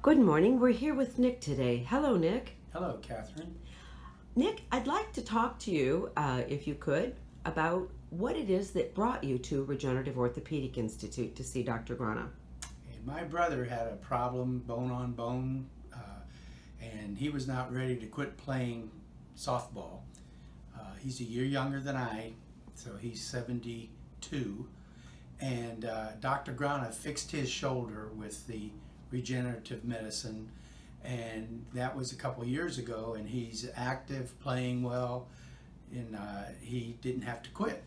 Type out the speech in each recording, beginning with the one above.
Good morning. We're here with Nick today. Hello, Nick. Hello, Catherine. Nick, I'd like to talk to you, if you could, about what it is that brought you to Regenerative Orthopedic Institute to see Dr. Grana. My brother had a problem, bone on bone, and he was not ready to quit playing softball. He's a year younger than I, so he's 72. And Dr. Grana fixed his shoulder with the regenerative medicine, and that was a couple years ago, and he's active, playing well, and he didn't have to quit.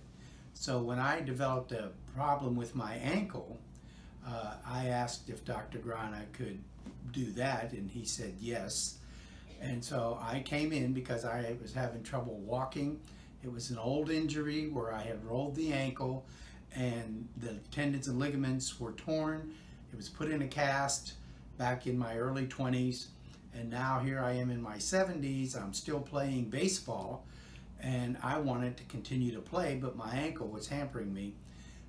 So when I developed a problem with my ankle, I asked if Dr. Grana could do that, and he said yes. And so I came in because I was having trouble walking. It was an old injury where I had rolled the ankle and the tendons and ligaments were torn. It was put in a cast back in my early 20s, and now here I am in my 70s. I'm still playing baseball, and I wanted to continue to play, but my ankle was hampering me.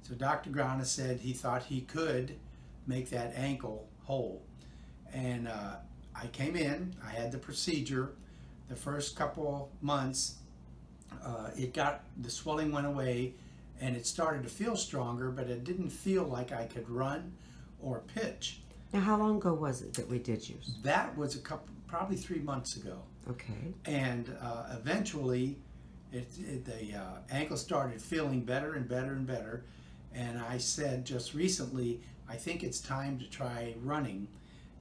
So Dr. Grana said he thought he could make that ankle whole. And I came in, I had the procedure. The first couple months, the swelling went away, and it started to feel stronger, but it didn't feel like I could run or pitch. Now, how long ago was it that we did yours? That was probably 3 months ago. Okay. And eventually, the ankle started feeling better and better and better. And I said just recently, I think it's time to try running.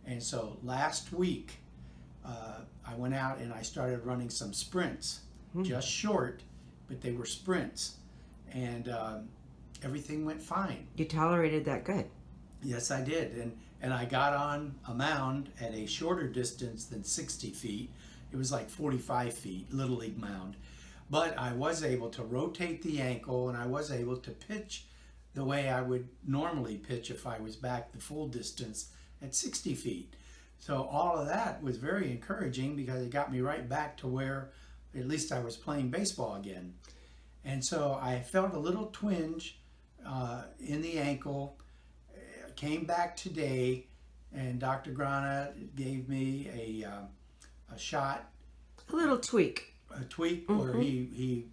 And so last week, I went out and I started running some sprints, just short, but they were sprints. And everything went fine. You tolerated that good. Yes, I did. And I got on a mound at a shorter distance than 60 feet. It was like 45 feet, Little League mound. But I was able to rotate the ankle, and I was able to pitch the way I would normally pitch if I was back the full distance at 60 feet. So all of that was very encouraging because it got me right back to where at least I was playing baseball again. And so I felt a little twinge in the ankle, came back today, and Dr. Grana gave me a shot. A little tweak. A tweak where he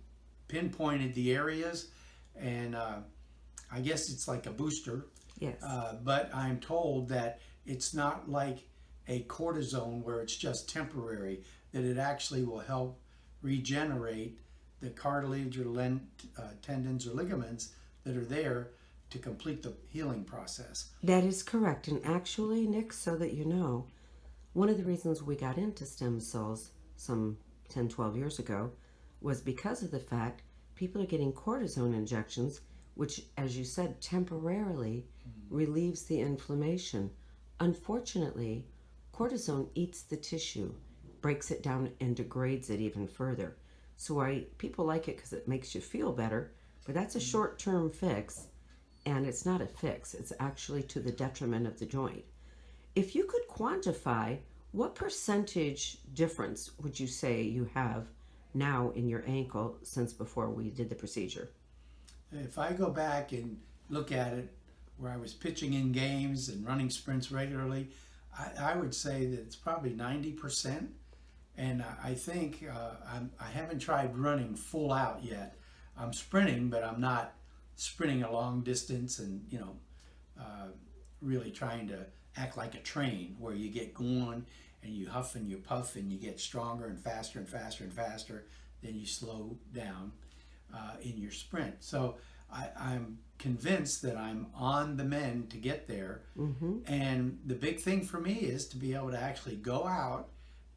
pinpointed the areas, and I guess it's like a booster. Yes. But I'm told that it's not like a cortisone where it's just temporary, that it actually will help regenerate the cartilage or tendons or ligaments that are there to complete the healing process. That is correct. And actually, Nick, so that you know, one of the reasons we got into stem cells some 10, 12 years ago was because of the fact people are getting cortisone injections, which, as you said, temporarily relieves the inflammation. Unfortunately, cortisone eats the tissue, breaks it down, and degrades it even further. So people like it because it makes you feel better, but that's a short-term fix, and it's not a fix. It's actually to the detriment of the joint. If you could quantify, what percentage difference would you say you have now in your ankle since before we did the procedure? If I go back and look at it where I was pitching in games and running sprints regularly, I would say that it's probably 90%. And I think I haven't tried running full out yet. I'm sprinting, but I'm not sprinting a long distance and, really trying to act like a train where you get going and you huff and you puff and you get stronger and faster and faster and faster. Then you slow down in your sprint. So I'm convinced that I'm on the mend to get there. And the big thing for me is to be able to actually go out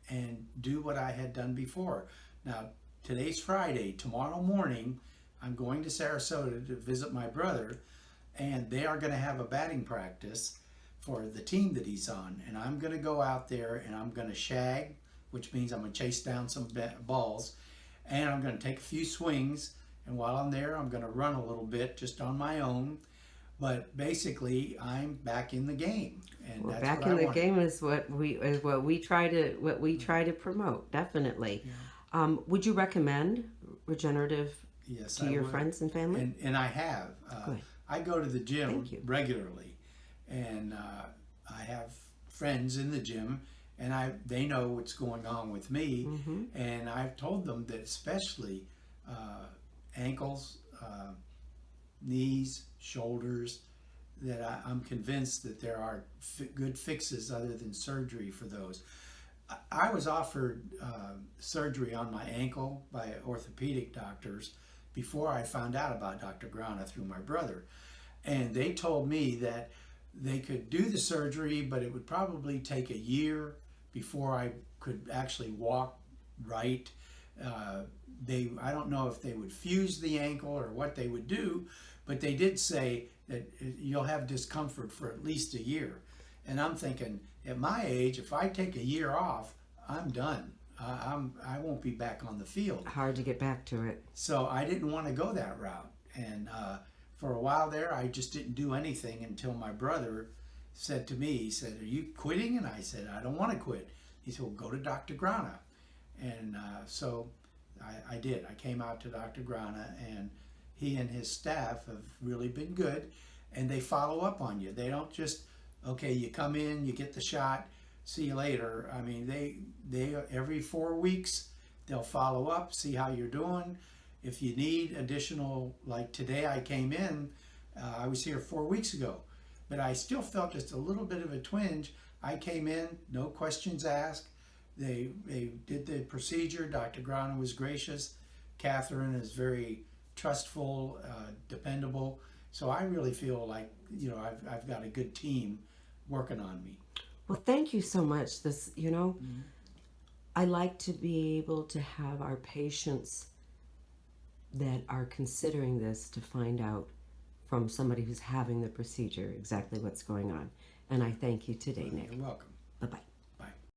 and do what I had done before. Now, today's Friday. Tomorrow morning, I'm going to Sarasota to visit my brother, and they are going to have a batting practice for the team that he's on. And I'm going to go out there and I'm going to shag, which means I'm going to chase down some balls, and I'm going to take a few swings. And while I'm there, I'm going to run a little bit just on my own. But basically, I'm back in the game, and Well, that's back what I in the want. game is what we try to promote. Definitely. Would you recommend regenerative Yes, to I your would. friends and family? And I have. Good. I go to the gym Thank you. regularly, and I have friends in the gym, and they know what's going on with me, and I've told them that especially ankles, knees, shoulders, that I'm convinced that there are good fixes other than surgery for those. I was offered surgery on my ankle by orthopedic doctors before I found out about Dr. Grana through my brother. And they told me that they could do the surgery, but it would probably take a year before I could actually walk right. I don't know if they would fuse the ankle or what they would do, but they did say that you'll have discomfort for at least a year. And I'm thinking, at my age, if I take a year off, I'm done. I won't be back on the field. Hard to get back to it. So I didn't want to go that route. And for a while there, I just didn't do anything until my brother said to me, he said, "Are you quitting?" And I said, "I don't want to quit." He said, "Well, go to Dr. Grana." And so I did. I came out to Dr. Grana, and he and his staff have really been good, and they follow up on you. They don't just, okay, you come in, you get the shot, see you later. I mean, they every 4 weeks, they'll follow up, see how you're doing. If you need additional, like today I came in, I was here 4 weeks ago, but I still felt just a little bit of a twinge. I came in, no questions asked. They did the procedure. Dr. Grana was gracious. Catherine is very trustful, dependable. So I really feel like, I've got a good team working on me. Well, thank you so much. I like to be able to have our patients that are considering this to find out from somebody who's having the procedure exactly what's going on. And I thank you today, Nick. You're welcome.